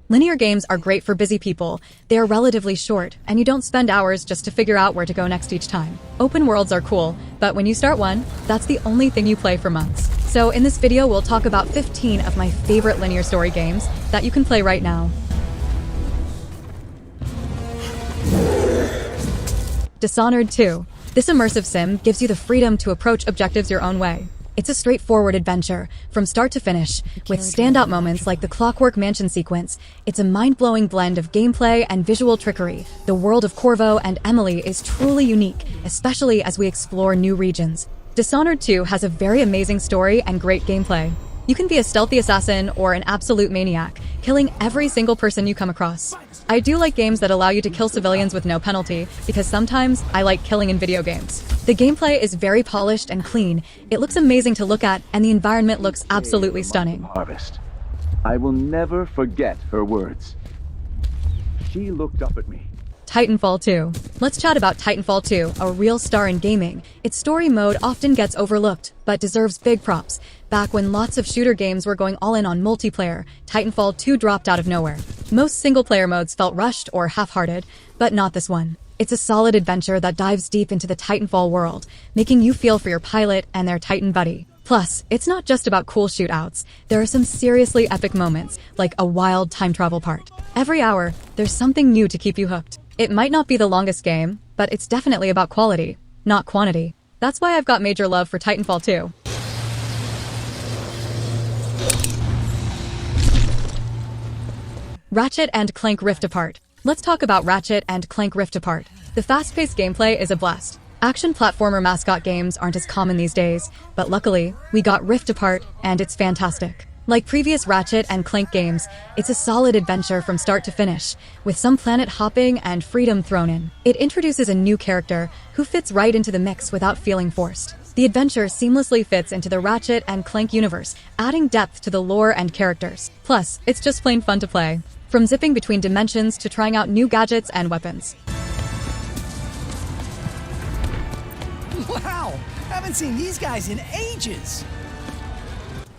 Linear games are great for busy people. They are relatively short, and you don't spend hours just to figure out where to go next each time. Open worlds are cool, but when you start one, that's the only thing you play for months. So in this video, we'll talk about 15 of my favorite linear story games that you can play right now. Dishonored 2. This immersive sim gives you the freedom to approach objectives your own way. It's a straightforward adventure, from start to finish, with standout moments like the Clockwork Mansion sequence. It's a mind-blowing blend of gameplay and visual trickery. The world of Corvo and Emily is truly unique, especially as we explore new regions. Dishonored 2 has a very amazing story and great gameplay. You can be a stealthy assassin or an absolute maniac, killing every single person you come across. I do like games that allow you to kill civilians with no penalty, because sometimes I like killing in video games. The gameplay is very polished and clean. It looks amazing to look at, and the environment looks absolutely stunning. Harvest. I will never forget her words. She looked up at me. Titanfall 2. Let's chat about Titanfall 2, a real star in gaming. Its story mode often gets overlooked, but deserves big props. Back when lots of shooter games were going all in on multiplayer, Titanfall 2 dropped out of nowhere. Most single-player modes felt rushed or half-hearted, but not this one. It's a solid adventure that dives deep into the Titanfall world, making you feel for your pilot and their Titan buddy. Plus, it's not just about cool shootouts. There are some seriously epic moments, like a wild time travel part. Every hour, there's something new to keep you hooked. It might not be the longest game, but it's definitely about quality, not quantity. That's why I've got major love for Titanfall 2. Ratchet & Clank Rift Apart. Let's talk about Ratchet & Clank Rift Apart. The fast-paced gameplay is a blast. Action platformer mascot games aren't as common these days, but luckily, we got Rift Apart, and it's fantastic. Like previous Ratchet & Clank games, it's a solid adventure from start to finish, with some planet hopping and freedom thrown in. It introduces a new character who fits right into the mix without feeling forced. The adventure seamlessly fits into the Ratchet & Clank universe, adding depth to the lore and characters. Plus, it's just plain fun to play, from zipping between dimensions to trying out new gadgets and weapons. Wow! Haven't seen these guys in ages!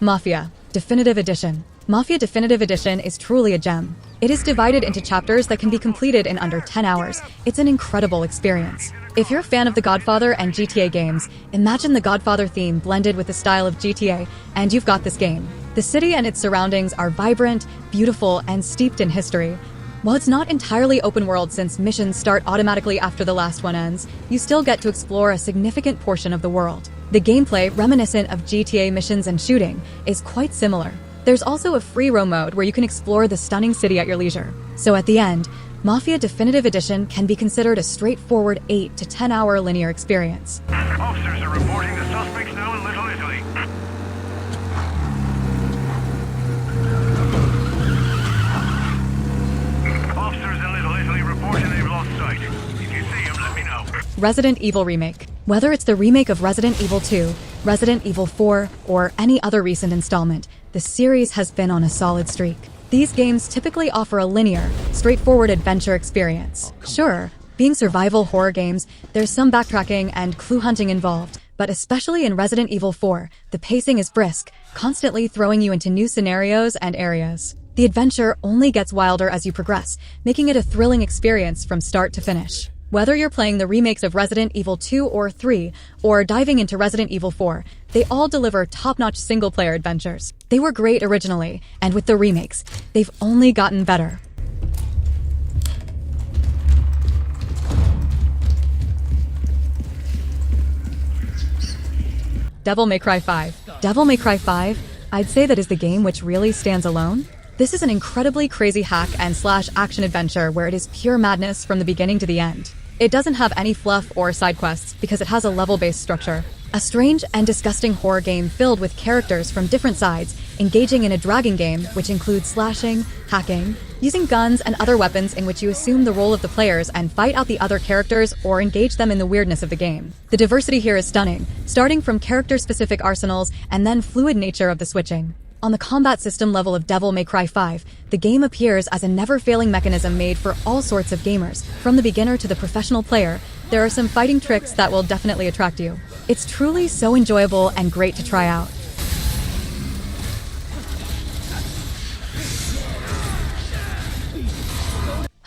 Mafia Definitive Edition. Mafia Definitive Edition is truly a gem. It is divided into chapters that can be completed in under 10 hours. It's an incredible experience. If you're a fan of The Godfather and GTA games, imagine the Godfather theme blended with the style of GTA, and you've got this game. The city and its surroundings are vibrant, beautiful, and steeped in history. While it's not entirely open world since missions start automatically after the last one ends, you still get to explore a significant portion of the world. The gameplay, reminiscent of GTA missions and shooting, is quite similar. There's also a free roam mode where you can explore the stunning city at your leisure. So at the end, Mafia Definitive Edition can be considered a straightforward 8 to 10 hour linear experience. Officers are reporting the suspects now in Little Italy. Officers in Little Italy reporting they've lost sight. If you see them, let me know. Resident Evil Remake. Whether it's the remake of Resident Evil 2, Resident Evil 4, or any other recent installment, the series has been on a solid streak. These games typically offer a linear, straightforward adventure experience. Sure, being survival horror games, there's some backtracking and clue hunting involved, but especially in Resident Evil 4, the pacing is brisk, constantly throwing you into new scenarios and areas. The adventure only gets wilder as you progress, making it a thrilling experience from start to finish. Whether you're playing the remakes of Resident Evil 2 or 3, or diving into Resident Evil 4, they all deliver top-notch single-player adventures. They were great originally, and with the remakes, they've only gotten better. Devil May Cry 5. Devil May Cry 5, I'd say that is the game which really stands alone. This is an incredibly crazy hack and slash action adventure where it is pure madness from the beginning to the end. It doesn't have any fluff or side quests because it has a level-based structure. A strange and disgusting horror game filled with characters from different sides, engaging in a dragging game which includes slashing, hacking, using guns and other weapons in which you assume the role of the players and fight out the other characters or engage them in the weirdness of the game. The diversity here is stunning, starting from character-specific arsenals and then fluid nature of the switching. On the combat system level of Devil May Cry 5, the game appears as a never-failing mechanism made for all sorts of gamers, from the beginner to the professional player. There are some fighting tricks that will definitely attract you. It's truly so enjoyable and great to try out.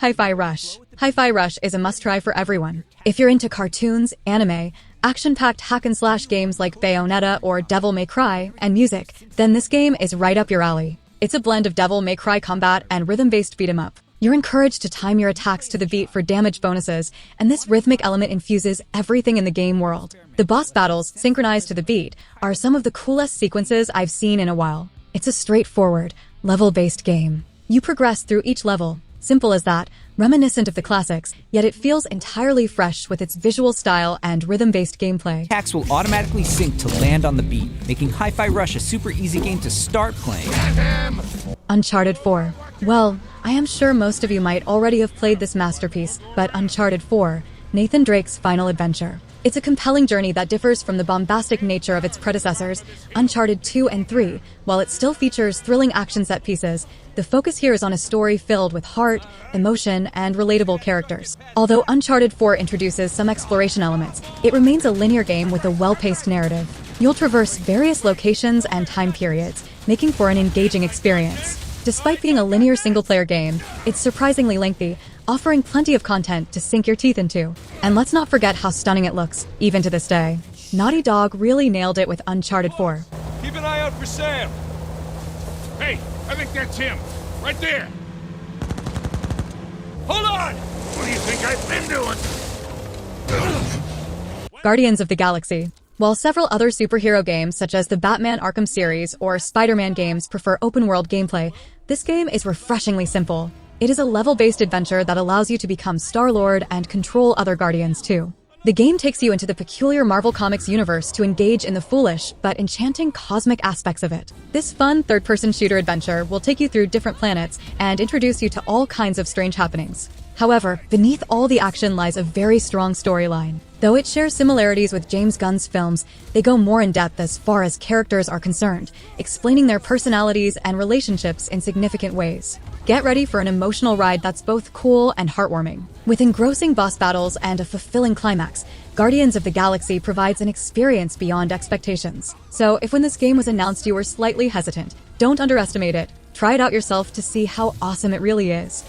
Hi-Fi Rush. Hi-Fi Rush is a must-try for everyone. If you're into cartoons, anime, action-packed hack-and-slash games like Bayonetta or Devil May Cry, and music, then this game is right up your alley. It's a blend of Devil May Cry combat and rhythm-based beat-em-up. You're encouraged to time your attacks to the beat for damage bonuses, and this rhythmic element infuses everything in the game world. The boss battles, synchronized to the beat, are some of the coolest sequences I've seen in a while. It's a straightforward, level-based game. You progress through each level. Simple as that, reminiscent of the classics, yet it feels entirely fresh with its visual style and rhythm-based gameplay. Attacks will automatically sync to land on the beat, making Hi-Fi Rush a super easy game to start playing. Uncharted 4. Well, I am sure most of you might already have played this masterpiece, but Uncharted 4, Nathan Drake's final adventure. It's a compelling journey that differs from the bombastic nature of its predecessors, Uncharted 2 and 3. While it still features thrilling action set pieces, the focus here is on a story filled with heart, emotion, and relatable characters. Although Uncharted 4 introduces some exploration elements, it remains a linear game with a well-paced narrative. You'll traverse various locations and time periods, making for an engaging experience. Despite being a linear single-player game, it's surprisingly lengthy, offering plenty of content to sink your teeth into. And let's not forget how stunning it looks, even to this day. Naughty Dog really nailed it with Uncharted 4. Keep an eye out for Sam. Hey, I think that's him. Right there. Hold on! What do you think I've been doing? Guardians of the Galaxy. While several other superhero games such as the Batman Arkham series or Spider-Man games prefer open-world gameplay, this game is refreshingly simple. It is a level-based adventure that allows you to become Star-Lord and control other Guardians too. The game takes you into the peculiar Marvel Comics universe to engage in the foolish but enchanting cosmic aspects of it. This fun third-person shooter adventure will take you through different planets and introduce you to all kinds of strange happenings. However, beneath all the action lies a very strong storyline. Though it shares similarities with James Gunn's films, they go more in depth as far as characters are concerned, explaining their personalities and relationships in significant ways. Get ready for an emotional ride that's both cool and heartwarming. With engrossing boss battles and a fulfilling climax, Guardians of the Galaxy provides an experience beyond expectations. So if when this game was announced you were slightly hesitant, don't underestimate it. Try it out yourself to see how awesome it really is.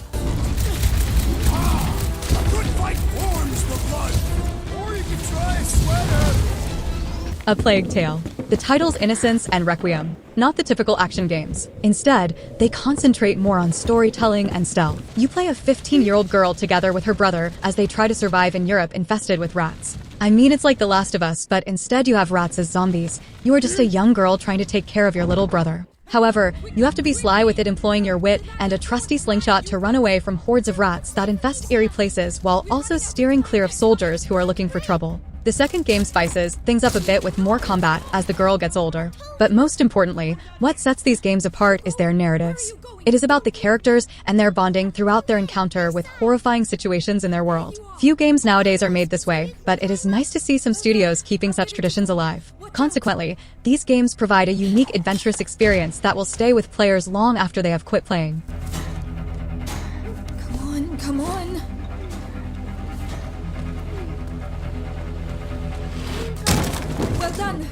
A good fight warms the blood. Or you can try a sweater. A Plague Tale. The title's innocence and requiem, not the typical action games. Instead, they concentrate more on storytelling and stealth. You play a 15-year-old girl together with her brother as they try to survive in Europe infested with rats. I mean, it's like The Last of Us, but instead you have rats as zombies. You are just a young girl trying to take care of your little brother. However, you have to be sly with it, employing your wit and a trusty slingshot to run away from hordes of rats that infest eerie places while also steering clear of soldiers who are looking for trouble. The second game spices things up a bit with more combat as the girl gets older. But most importantly, what sets these games apart is their narratives. It is about the characters and their bonding throughout their encounter with horrifying situations in their world. Few games nowadays are made this way, but it is nice to see some studios keeping such traditions alive. Consequently, these games provide a unique adventurous experience that will stay with players long after they have quit playing. Come on, come on. Well done.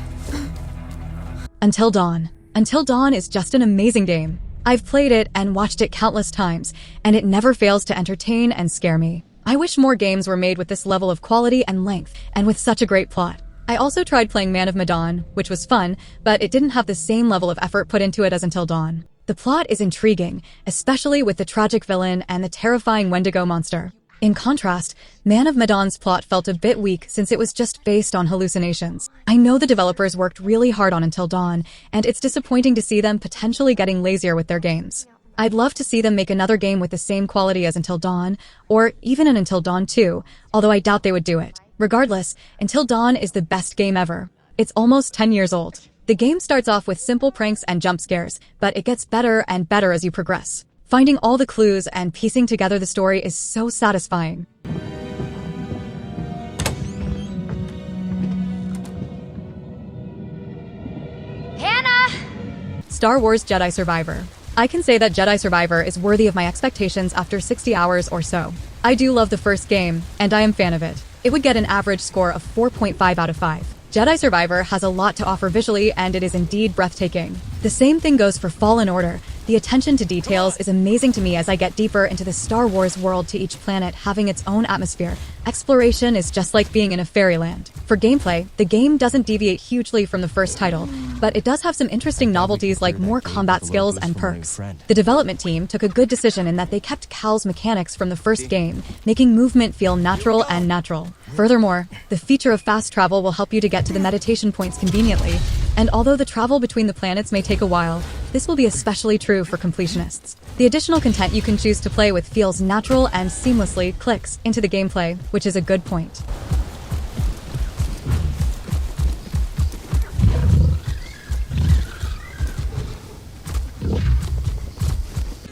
Until Dawn. Until Dawn is just an amazing game. I've played it and watched it countless times, and it never fails to entertain and scare me. I wish more games were made with this level of quality and length, and with such a great plot. I also tried playing Man of Medan, which was fun, but it didn't have the same level of effort put into it as Until Dawn. The plot is intriguing, especially with the tragic villain and the terrifying Wendigo monster. In contrast, Man of Medan's plot felt a bit weak since it was just based on hallucinations. I know the developers worked really hard on Until Dawn, and it's disappointing to see them potentially getting lazier with their games. I'd love to see them make another game with the same quality as Until Dawn, or even an Until Dawn 2, although I doubt they would do it. Regardless, Until Dawn is the best game ever. It's almost 10 years old. The game starts off with simple pranks and jump scares, but it gets better and better as you progress. Finding all the clues and piecing together the story is so satisfying. Hannah! Star Wars Jedi Survivor. I can say that Jedi Survivor is worthy of my expectations after 60 hours or so. I do love the first game, and I am a fan of it. It would get an average score of 4.5 out of 5. Jedi Survivor has a lot to offer visually, and it is indeed breathtaking. The same thing goes for Fallen Order. The attention to details is amazing to me as I get deeper into the Star Wars world, to each planet having its own atmosphere. Exploration is just like being in a fairyland. For gameplay, the game doesn't deviate hugely from the first title, but it does have some interesting novelties like more combat skills and perks. The development team took a good decision in that they kept Cal's mechanics from the first game, making movement feel natural and natural. Furthermore, the feature of fast travel will help you to get to the meditation points conveniently, and although the travel between the planets may take a while, this will be especially true for completionists. The additional content you can choose to play with feels natural and seamlessly clicks into the gameplay, which is a good point.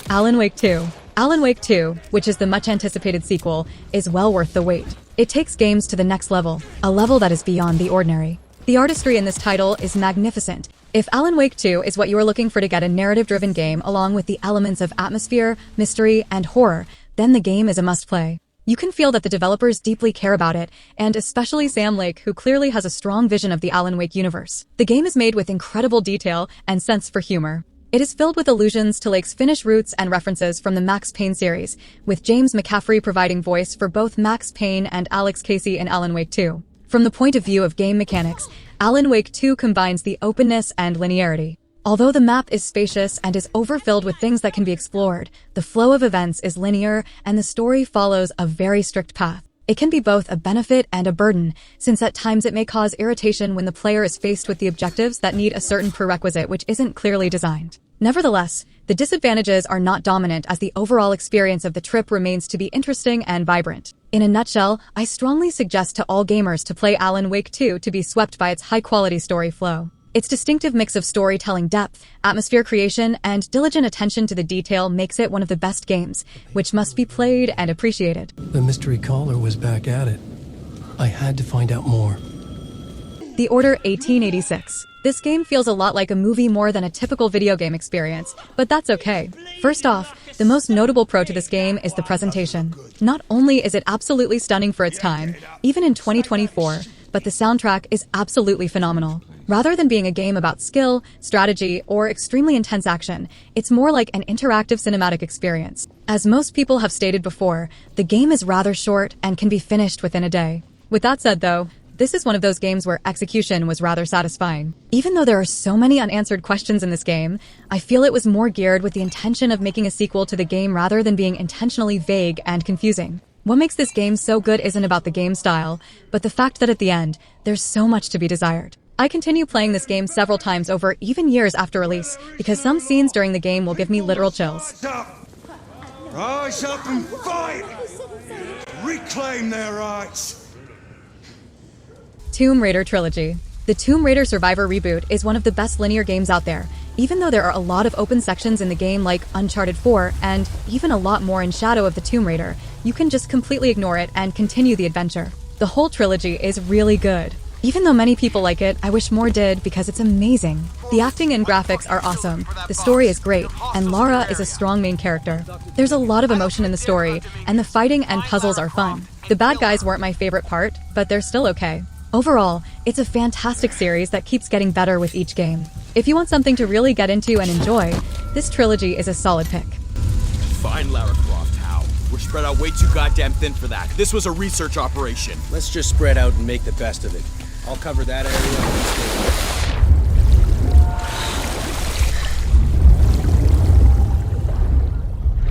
Alan Wake 2. Alan Wake 2, which is the much-anticipated sequel, is well worth the wait. It takes games to the next level, a level that is beyond the ordinary. The artistry in this title is magnificent. If Alan Wake 2 is what you are looking for to get a narrative-driven game along with the elements of atmosphere, mystery, and horror, then the game is a must-play. You can feel that the developers deeply care about it, and especially Sam Lake, who clearly has a strong vision of the Alan Wake universe. The game is made with incredible detail and sense for humor. It is filled with allusions to Lake's Finnish roots and references from the Max Payne series, with James McCaffrey providing voice for both Max Payne and Alex Casey in Alan Wake 2. From the point of view of game mechanics, Alan Wake 2 combines the openness and linearity. Although the map is spacious and is overfilled with things that can be explored, the flow of events is linear and the story follows a very strict path. It can be both a benefit and a burden, since at times it may cause irritation when the player is faced with the objectives that need a certain prerequisite which isn't clearly designed. Nevertheless, the disadvantages are not dominant as the overall experience of the trip remains to be interesting and vibrant. In a nutshell, I strongly suggest to all gamers to play Alan Wake 2 to be swept by its high-quality story flow. Its distinctive mix of storytelling depth, atmosphere creation, and diligent attention to the detail makes it one of the best games, which must be played and appreciated. The mystery caller was back at it. I had to find out more. The Order 1886. This game feels a lot like a movie more than a typical video game experience, but that's okay. First off, the most notable pro to this game is the presentation. Not only is it absolutely stunning for its time, even in 2024, but the soundtrack is absolutely phenomenal. Rather than being a game about skill, strategy, or extremely intense action, it's more like an interactive cinematic experience. As most people have stated before, the game is rather short and can be finished within a day. With that said though, this is one of those games where execution was rather satisfying. Even though there are so many unanswered questions in this game, I feel it was more geared with the intention of making a sequel to the game rather than being intentionally vague and confusing. What makes this game so good isn't about the game style, but the fact that at the end, there's so much to be desired. I continue playing this game several times over, even years after release, because some scenes during the game will give me literal chills. Rise up and fight! Reclaim their rights! Tomb Raider Trilogy. The Tomb Raider Survivor reboot is one of the best linear games out there, even though there are a lot of open sections in the game like Uncharted 4 and even a lot more in Shadow of the Tomb Raider. You can just completely ignore it and continue the adventure. The whole trilogy is really good. Even though many people like it, I wish more did because it's amazing. The acting and graphics are awesome, the story is great, and Lara is a strong main character. There's a lot of emotion in the story, and the fighting and puzzles are fun. The bad guys weren't my favorite part, but they're still okay. Overall, it's a fantastic series that keeps getting better with each game. If you want something to really get into and enjoy, this trilogy is a solid pick. Fine, Lara Croft, how? We're spread out way too goddamn thin for that. This was a research operation. Let's just spread out and make the best of it. I'll cover that area.